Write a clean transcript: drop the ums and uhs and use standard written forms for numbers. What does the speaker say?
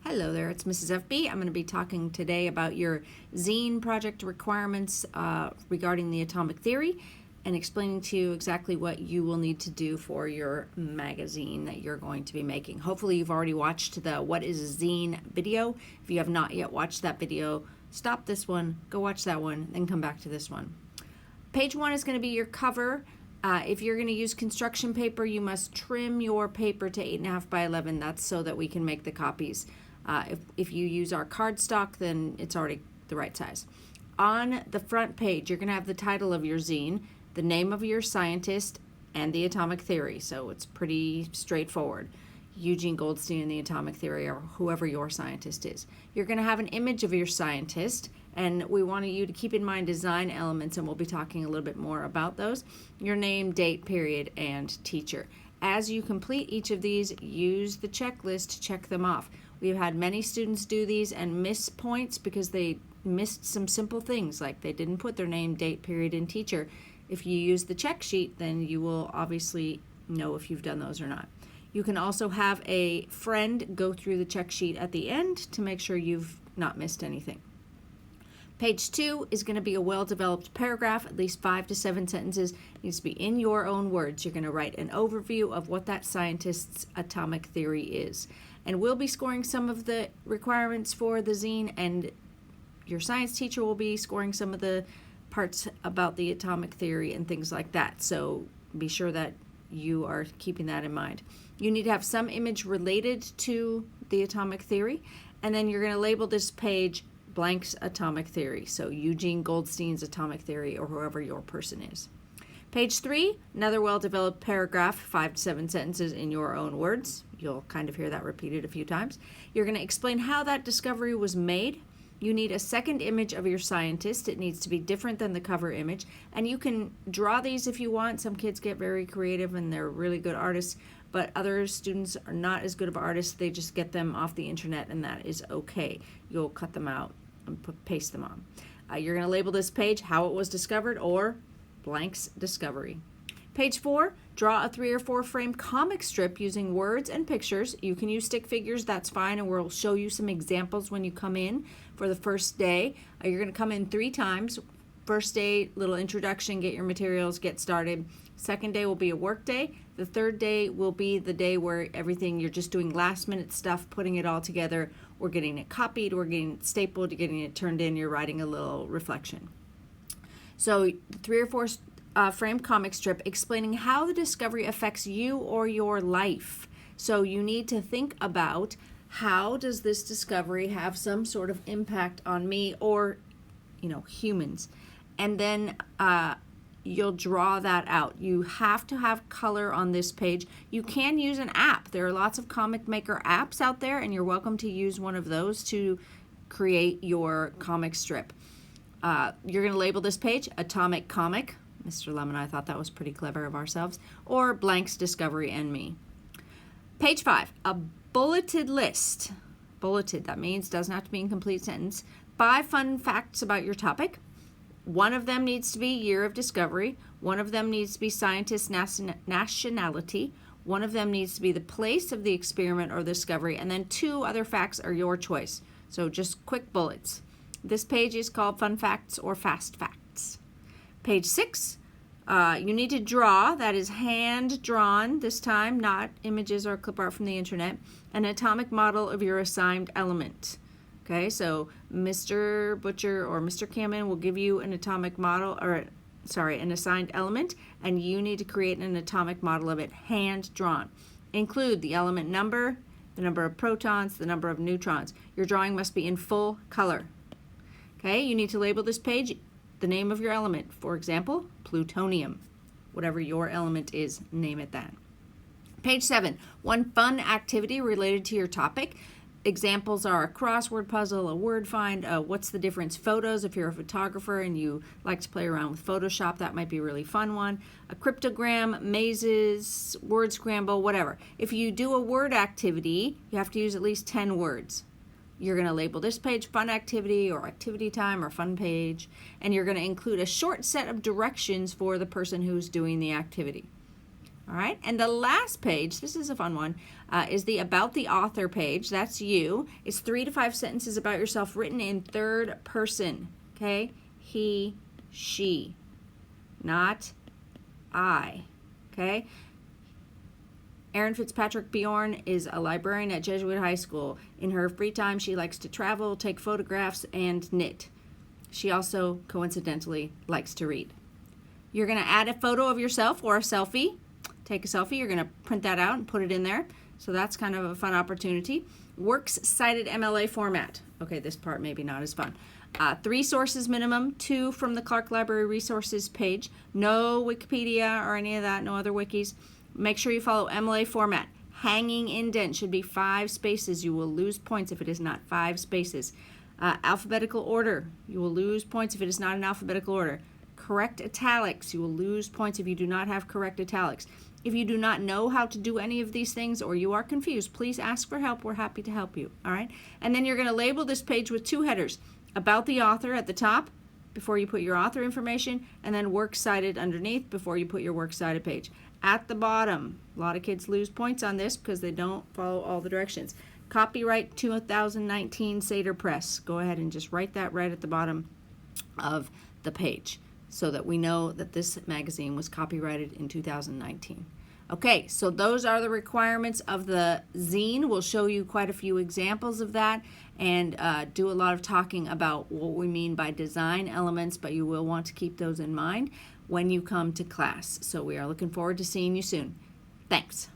Hello there, it's Mrs. FB. I'm going to be talking today about your Zine project requirements regarding the atomic theory and explaining to you exactly what you will need to do for your magazine that you're going to be making. Hopefully you've already watched the What is a Zine video. If you have not yet watched that video, stop this one, go watch that one, then come back to this one. Page 1 is going to be your cover. If you're going to use construction paper, you must trim your paper to 8.5 by 11. That's so that we can make the copies. If you use our cardstock, then it's already the right size. On the front page, you're going to have the title of your zine, the name of your scientist, and the atomic theory. So it's pretty straightforward. Eugene Goldstein and the atomic theory, or whoever your scientist is. You're going to have an image of your scientist, and we want you to keep in mind design elements, and we'll be talking a little bit more about those. Your name, date, period, and teacher. As you complete each of these, use the checklist to check them off. We've had many students do these and miss points because they missed some simple things, like they didn't put their name, date, period, and teacher. If you use the check sheet, then you will obviously know if you've done those or not. You can also have a friend go through the check sheet at the end to make sure you've not missed anything. Page 2 is going to be a well-developed paragraph, at least 5 to 7 sentences. It needs to be in your own words. You're going to write an overview of what that scientist's atomic theory is. And we'll be scoring some of the requirements for the zine, and your science teacher will be scoring some of the parts about the atomic theory and things like that. So be sure that you are keeping that in mind. You need to have some image related to the atomic theory, and then you're going to label this page Blank's atomic theory. So Eugene Goldstein's atomic theory, or whoever your person is. Page 3, another well-developed paragraph, 5 to 7 sentences in your own words. You'll kind of hear that repeated a few times. You're going to explain how that discovery was made. You need a second image of your scientist. It needs to be different than the cover image. And you can draw these if you want. Some kids get very creative and they're really good artists, but other students are not as good of artists. They just get them off the internet, and that is okay. You'll cut them out and paste them on. You're going to label this page How It Was Discovered, or Blank's Discovery. Page 4, draw a 3 or 4 frame comic strip using words and pictures. You can use stick figures, that's fine, and we'll show you some examples when you come in for the first day. You're going to come in 3 times. First day, little introduction, get your materials, get started. Second day will be a work day. The third day will be the day where everything, you're just doing last minute stuff, putting it all together. We're getting it copied, we're getting it stapled, you're getting it turned in, you're writing a little reflection. So 3 or 4 frame comic strip explaining how the discovery affects you or your life. So you need to think about, how does this discovery have some sort of impact on me or, humans? And then you'll draw that out. You have to have color on this page. You can use an app. There are lots of comic maker apps out there, and you're welcome to use one of those to create your comic strip. You're going to label this page Atomic Comic. Mr. Lemon, I thought that was pretty clever of ourselves. Or Blank's Discovery and Me. Page 5, a bulleted list. Bulleted, that means doesn't have to be in complete sentence. 5 fun facts about your topic. One of them needs to be year of discovery. One of them needs to be scientist nationality. One of them needs to be the place of the experiment or discovery. And then 2 other facts are your choice. So just quick bullets. This page is called Fun Facts or Fast Facts. Page 6, you need to draw, that is hand drawn this time, not images or clip art from the internet, an atomic model of your assigned element. Okay, so Mr. Butcher or Mr. Kamen will give you an atomic model, an assigned element, and you need to create an atomic model of it, hand drawn. Include the element number, the number of protons, the number of neutrons. Your drawing must be in full color. Okay, you need to label this page the name of your element. For example, plutonium. Whatever your element is, name it that. Page 7, one fun activity related to your topic. Examples are a crossword puzzle, a word find, what's the difference photos. If you're a photographer and you like to play around with Photoshop, that might be a really fun one. A cryptogram, mazes, word scramble, whatever. If you do a word activity, you have to use at least 10 words. You're going to label this page Fun Activity or Activity Time or Fun Page, and you're going to include a short set of directions for the person who's doing the activity. All right, and the last page, this is a fun one, is the About the Author page. That's you. It's 3 to 5 sentences about yourself written in third person, okay? He, she, not I, okay? Erin Fitzpatrick Bjorn is a librarian at Jesuit High School. In her free time, she likes to travel, take photographs, and knit. She also, coincidentally, likes to read. You're going to add a photo of yourself or a selfie. Take a selfie. You're going to print that out and put it in there. So that's kind of a fun opportunity. Works cited MLA format. Okay, this part maybe not as fun. 3 sources minimum, 2 from the Clark Library Resources page. No Wikipedia or any of that, no other wikis. Make sure you follow MLA format. Hanging indent should be 5 spaces. You will lose points if it is not 5 spaces. Alphabetical order. You will lose points if it is not in alphabetical order. Correct italics. You will lose points if you do not have correct italics. If you do not know how to do any of these things or you are confused, please ask for help. We're happy to help you. All right? And then you're going to label this page with 2 headers. About the author at the top before you put your author information, and then works cited underneath before you put your works cited page. At the bottom, a lot of kids lose points on this because they don't follow all the directions. Copyright 2019 Seder Press. Go ahead and just write that right at the bottom of the page so that we know that this magazine was copyrighted in 2019. Okay, so those are the requirements of the zine. We'll show you quite a few examples of that and do a lot of talking about what we mean by design elements, but you will want to keep those in mind when you come to class. So we are looking forward to seeing you soon. Thanks.